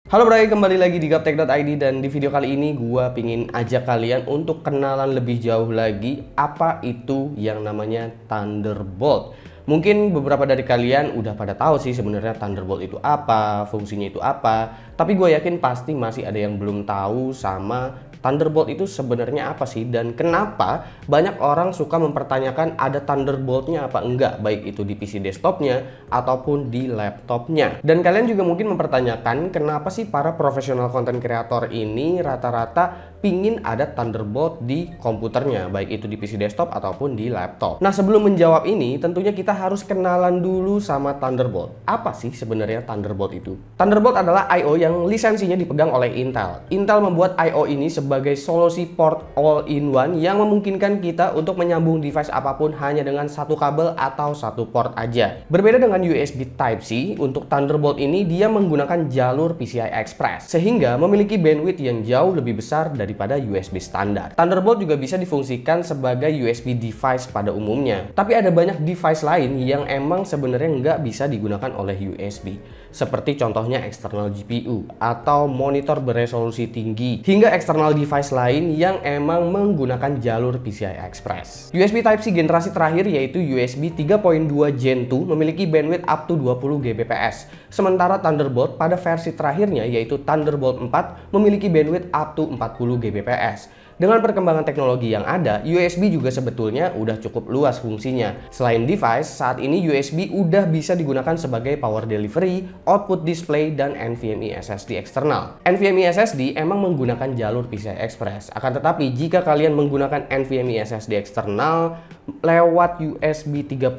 Halo Bray, kembali lagi di Gaptek.id dan di video kali ini gua pingin ajak kalian untuk kenalan lebih jauh lagi apa itu yang namanya Thunderbolt. Mungkin beberapa dari kalian udah pada tahu sih sebenarnya Thunderbolt itu apa, fungsinya itu apa, tapi gue yakin pasti masih ada yang belum tahu sama Thunderbolt itu sebenarnya apa sih dan kenapa banyak orang suka mempertanyakan ada Thunderbolt-nya apa enggak, baik itu di PC desktopnya ataupun di laptopnya. Dan kalian juga mungkin mempertanyakan kenapa sih para profesional content creator ini rata-rata pingin ada Thunderbolt di komputernya, baik itu di PC desktop ataupun di laptop. Nah, sebelum menjawab ini tentunya kita harus kenalan dulu sama Thunderbolt. Apa sih sebenarnya Thunderbolt itu? Thunderbolt adalah I/O yang lisensinya dipegang oleh Intel. Intel membuat I/O ini sebagai solusi port all-in-one yang memungkinkan kita untuk menyambung device apapun hanya dengan satu kabel atau satu port aja. Berbeda dengan USB Type-C, untuk Thunderbolt ini dia menggunakan jalur PCI Express sehingga memiliki bandwidth yang jauh lebih besar daripada USB standar. Thunderbolt juga bisa difungsikan sebagai USB device pada umumnya. Tapi ada banyak device lain yang emang sebenarnya nggak bisa digunakan oleh USB. Seperti contohnya eksternal GPU atau monitor beresolusi tinggi, hingga eksternal device lain yang emang menggunakan jalur PCI Express. USB Type-C generasi terakhir yaitu USB 3.2 Gen 2 memiliki bandwidth up to 20 Gbps. Sementara Thunderbolt pada versi terakhirnya yaitu Thunderbolt 4 memiliki bandwidth up to 40 Gbps. Dengan perkembangan teknologi yang ada, USB juga sebetulnya udah cukup luas fungsinya. Selain device, saat ini USB udah bisa digunakan sebagai power delivery, output display, dan NVMe SSD eksternal. NVMe SSD emang menggunakan jalur PCI Express. Akan tetapi, jika kalian menggunakan NVMe SSD eksternal lewat USB 3.2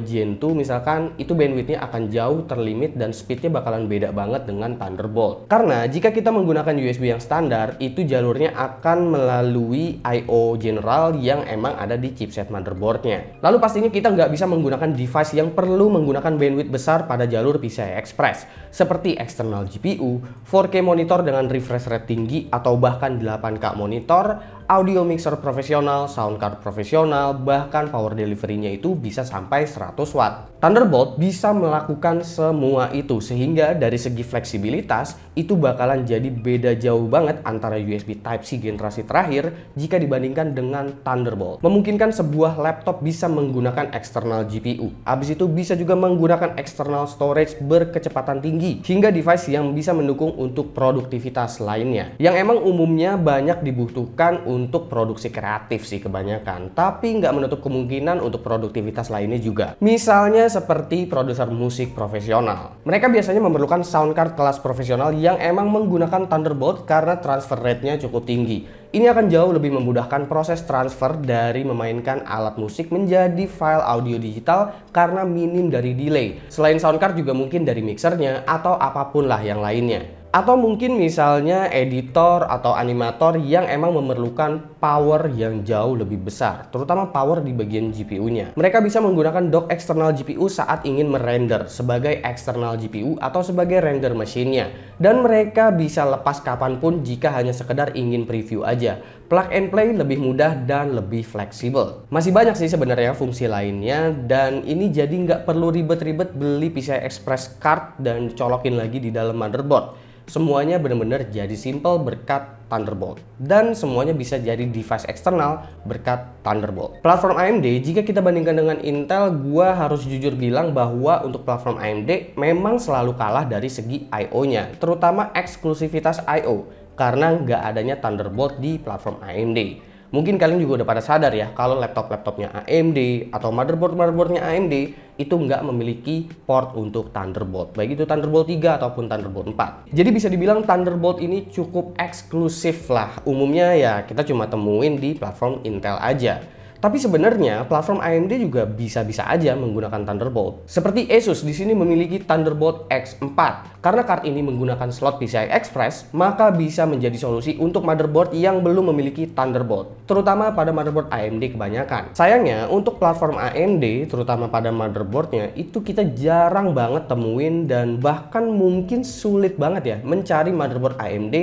Gen 2 misalkan, itu bandwidthnya akan jauh terlimit dan speednya bakalan beda banget dengan Thunderbolt. Karena jika kita menggunakan USB yang standar, itu jalurnya akan melalui I/O general yang emang ada di chipset motherboardnya. Lalu pastinya kita nggak bisa menggunakan device yang perlu menggunakan bandwidth besar pada jalur PCI Express seperti eksternal GPU, 4K monitor dengan refresh rate tinggi atau bahkan 8K monitor, audio mixer profesional, sound card profesional, bahkan power delivery-nya itu bisa sampai 100 watt. Thunderbolt bisa melakukan semua itu sehingga dari segi fleksibilitas itu bakalan jadi beda jauh banget antara USB Type-C generasi terakhir jika dibandingkan dengan Thunderbolt. Memungkinkan sebuah laptop bisa menggunakan eksternal GPU, habis itu bisa juga menggunakan eksternal storage berkecepatan tinggi, hingga device yang bisa mendukung untuk produktivitas lainnya yang emang umumnya banyak dibutuhkan untuk produksi kreatif sih kebanyakan, tapi nggak menutup kemungkinan untuk produktivitas lainnya juga. Misalnya seperti produser musik profesional. Mereka biasanya memerlukan sound card kelas profesional yang emang menggunakan Thunderbolt karena transfer rate-nya cukup tinggi. Ini akan jauh lebih memudahkan proses transfer dari memainkan alat musik menjadi file audio digital karena minim dari delay. Selain sound card juga mungkin dari mixernya atau apapun lah yang lainnya. Atau mungkin misalnya editor atau animator yang emang memerlukan power yang jauh lebih besar, terutama power di bagian GPU-nya. Mereka bisa menggunakan dock eksternal GPU saat ingin merender sebagai eksternal GPU atau sebagai render mesinnya. Dan mereka bisa lepas kapanpun jika hanya sekedar ingin preview aja. Plug and play lebih mudah dan lebih fleksibel. Masih banyak sih sebenarnya fungsi lainnya dan ini jadi nggak perlu ribet-ribet beli PCI Express card dan colokin lagi di dalam motherboard. Semuanya benar-benar jadi simple berkat Thunderbolt. Dan semuanya bisa jadi device eksternal berkat Thunderbolt. Platform AMD, jika kita bandingkan dengan Intel, gua harus jujur bilang bahwa untuk platform AMD memang selalu kalah dari segi I/O-nya, terutama eksklusivitas I/O, karena nggak adanya Thunderbolt di platform AMD. Mungkin kalian juga udah pada sadar ya kalau laptop-laptopnya AMD atau motherboard-motherboardnya AMD itu nggak memiliki port untuk Thunderbolt, baik itu Thunderbolt 3 ataupun Thunderbolt 4. Jadi bisa dibilang Thunderbolt ini cukup eksklusif lah. Umumnya ya kita cuma temuin di platform Intel aja. Tapi sebenarnya platform AMD juga bisa-bisa aja menggunakan Thunderbolt. Seperti Asus di sini memiliki Thunderbolt X4. Karena card ini menggunakan slot PCI Express, maka bisa menjadi solusi untuk motherboard yang belum memiliki Thunderbolt, terutama pada motherboard AMD kebanyakan. Sayangnya untuk platform AMD, terutama pada motherboardnya, itu kita jarang banget temuin dan bahkan mungkin sulit banget ya mencari motherboard AMD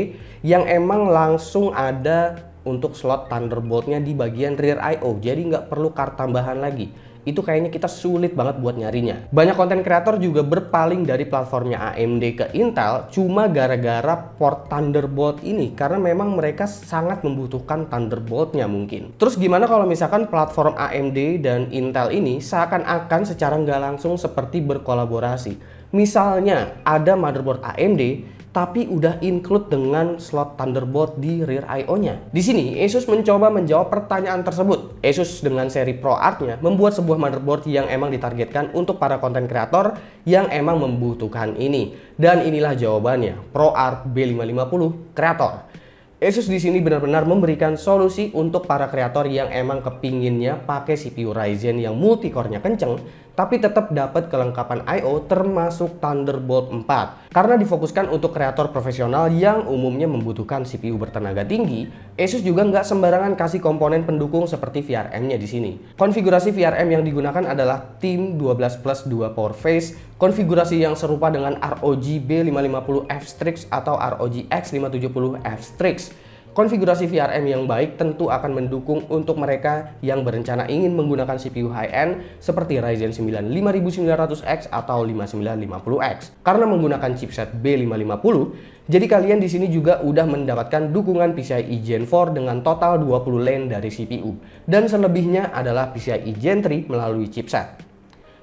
yang emang langsung ada untuk slot Thunderbolt-nya di bagian rear I/O, jadi nggak perlu card tambahan lagi. itu kayaknya kita sulit banget buat nyarinya. Banyak konten kreator juga berpaling dari platformnya AMD ke Intel cuma gara-gara port Thunderbolt ini, karena memang mereka sangat membutuhkan Thunderbolt-nya mungkin. Terus gimana kalau misalkan platform AMD dan Intel ini seakan-akan secara nggak langsung seperti berkolaborasi? Misalnya ada motherboard AMD tapi udah include dengan slot Thunderbolt di rear I/O-nya. Di sini Asus mencoba menjawab pertanyaan tersebut. Asus dengan seri ProArt-nya membuat sebuah motherboard yang emang ditargetkan untuk para konten kreator yang emang membutuhkan ini. Dan inilah jawabannya, ProArt B550 Creator. Asus di sini benar-benar memberikan solusi untuk para kreator yang emang kepinginnya pakai CPU Ryzen yang multi-core-nya kenceng, tapi tetap dapat kelengkapan I/O termasuk Thunderbolt 4. Karena difokuskan untuk kreator profesional yang umumnya membutuhkan CPU bertenaga tinggi, Asus juga nggak sembarangan kasih komponen pendukung seperti VRM-nya di sini. Konfigurasi VRM yang digunakan adalah Tim 12 Plus 2 Power Phase, konfigurasi yang serupa dengan ROG B550 F-Strix atau ROG X570 F-Strix. Konfigurasi VRM yang baik tentu akan mendukung untuk mereka yang berencana ingin menggunakan CPU high-end seperti Ryzen 9 5900X atau 5950X. Karena menggunakan chipset B550, jadi kalian di sini juga udah mendapatkan dukungan PCIe Gen 4 dengan total 20 lane dari CPU. Dan selebihnya adalah PCIe Gen 3 melalui chipset.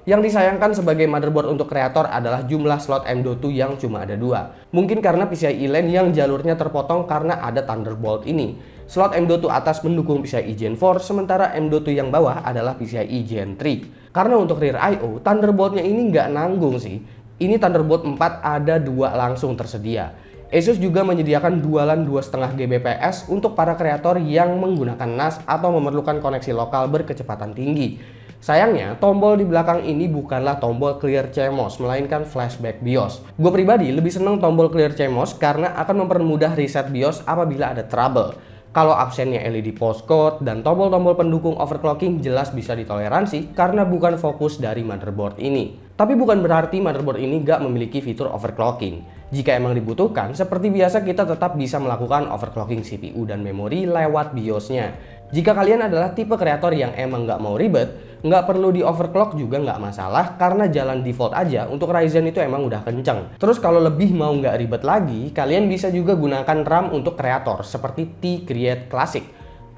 Yang disayangkan sebagai motherboard untuk kreator adalah jumlah slot M.2 yang cuma ada 2. Mungkin karena PCIe lane yang jalurnya terpotong karena ada Thunderbolt ini. Slot M.2 atas mendukung PCIe Gen 4, sementara M.2 yang bawah adalah PCIe Gen 3. Karena untuk rear I/O, Thunderbolt-nya ini nggak nanggung sih. Ini Thunderbolt 4 ada 2 langsung tersedia. Asus juga menyediakan dualan 2,5 Gbps untuk para kreator yang menggunakan NAS atau memerlukan koneksi lokal berkecepatan tinggi. Sayangnya, tombol di belakang ini bukanlah tombol clear CMOS, melainkan flashback BIOS. Gue pribadi lebih seneng tombol clear CMOS karena akan mempermudah reset BIOS apabila ada trouble. Kalau absennya LED postcode dan tombol-tombol pendukung overclocking jelas bisa ditoleransi karena bukan fokus dari motherboard ini. Tapi bukan berarti motherboard ini nggak memiliki fitur overclocking. Jika emang dibutuhkan, seperti biasa kita tetap bisa melakukan overclocking CPU dan memori lewat BIOS-nya. Jika kalian adalah tipe kreator yang emang nggak mau ribet, nggak perlu di overclock juga nggak masalah karena jalan default aja untuk Ryzen itu emang udah kenceng. Terus kalau lebih mau nggak ribet lagi, kalian bisa juga gunakan RAM untuk kreator seperti T-Create Classic.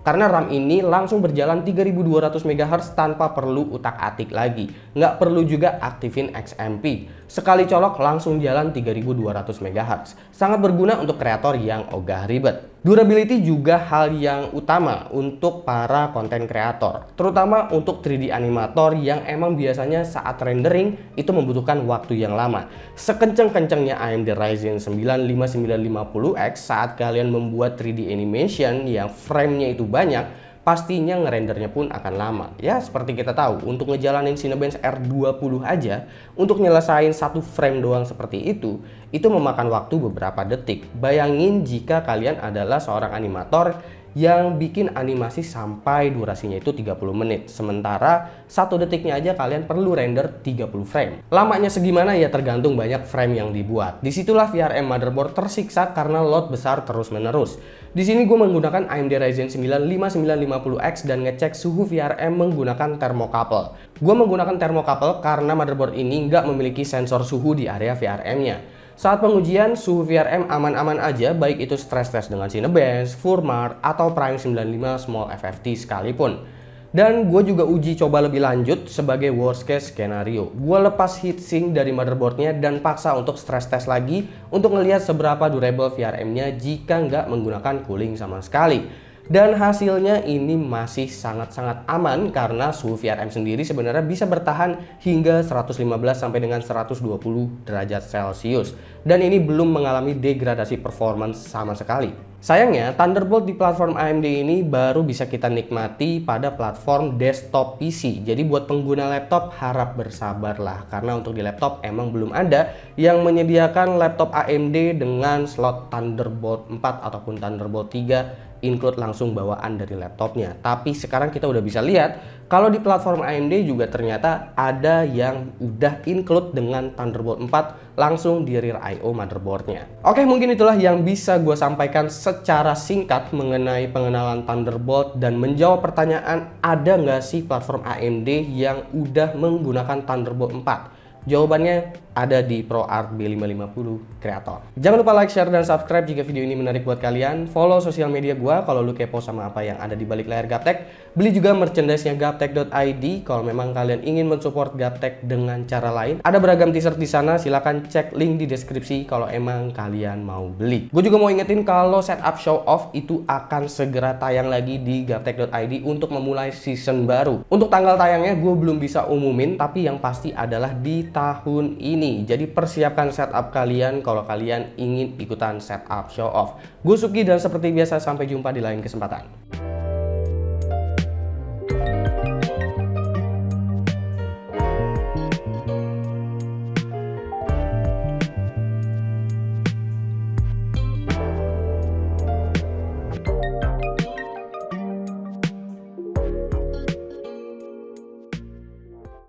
Karena RAM ini langsung berjalan 3200 MHz tanpa perlu utak-atik lagi. Nggak perlu juga aktifin XMP. Sekali colok langsung jalan 3200 MHz. Sangat berguna untuk kreator yang ogah ribet. Durability juga hal yang utama untuk para konten kreator. Terutama untuk 3D animator yang emang biasanya saat rendering itu membutuhkan waktu yang lama. Sekenceng-kencengnya AMD Ryzen 9 5950X saat kalian membuat 3D animation yang framenya itu banyak, pastinya ngerendernya pun akan lama. Ya seperti kita tahu, untuk ngejalanin Cinebench R20 aja, untuk nyelesain satu frame doang seperti itu memakan waktu beberapa detik. Bayangin jika kalian adalah seorang animator yang bikin animasi sampai durasinya itu 30 menit. Sementara 1 detiknya aja kalian perlu render 30 frame. Lamanya segimana ya tergantung banyak frame yang dibuat. Disitulah VRM motherboard tersiksa karena load besar terus-menerus. Di sini gue menggunakan AMD Ryzen 9 5950X dan ngecek suhu VRM menggunakan thermocouple. Gue menggunakan thermocouple karena motherboard ini nggak memiliki sensor suhu di area VRM-nya. Saat pengujian, suhu VRM aman-aman aja, baik itu stress test dengan Cinebench, Furmark, atau Prime 95 Small FFT sekalipun. Dan gue juga uji coba lebih lanjut sebagai worst case skenario. Gue lepas heatsink dari motherboardnya dan paksa untuk stress test lagi untuk ngelihat seberapa durable VRM-nya jika nggak menggunakan cooling sama sekali. Dan hasilnya ini masih sangat-sangat aman karena suhu VRM sendiri sebenarnya bisa bertahan hingga 115 sampai dengan 120 derajat Celcius. Dan ini belum mengalami degradasi performance sama sekali. Sayangnya, Thunderbolt di platform AMD ini baru bisa kita nikmati pada platform desktop PC. Jadi buat pengguna laptop harap bersabarlah karena untuk di laptop emang belum ada yang menyediakan laptop AMD dengan slot Thunderbolt 4 ataupun Thunderbolt 3 include langsung bawaan dari laptopnya. Tapi sekarang kita udah bisa lihat kalau di platform AMD juga ternyata ada yang udah include dengan Thunderbolt 4 langsung di rear I/O motherboardnya. Oke, mungkin itulah yang bisa gue sampaikan secara singkat mengenai pengenalan Thunderbolt dan menjawab pertanyaan, ada nggak sih platform AMD yang udah menggunakan Thunderbolt 4? Jawabannya ada di ProArt B550 Creator. Jangan lupa like, share, dan subscribe jika video ini menarik buat kalian. Follow sosial media gua kalau lu kepo sama apa yang ada di balik layar Gaptek. Beli juga merchandise-nya gaptek.id kalau memang kalian ingin mensupport Gaptek dengan cara lain. Ada beragam t-shirt di sana, silahkan cek link di deskripsi kalau emang kalian mau beli. Gue juga mau ingetin kalau setup show off itu akan segera tayang lagi di gaptek.id untuk memulai season baru. Untuk tanggal tayangnya gue belum bisa umumin, tapi yang pasti adalah di tahun ini. Jadi persiapkan setup kalian kalau kalian ingin ikutan setup show off. Gue Suki dan seperti biasa sampai jumpa di lain kesempatan.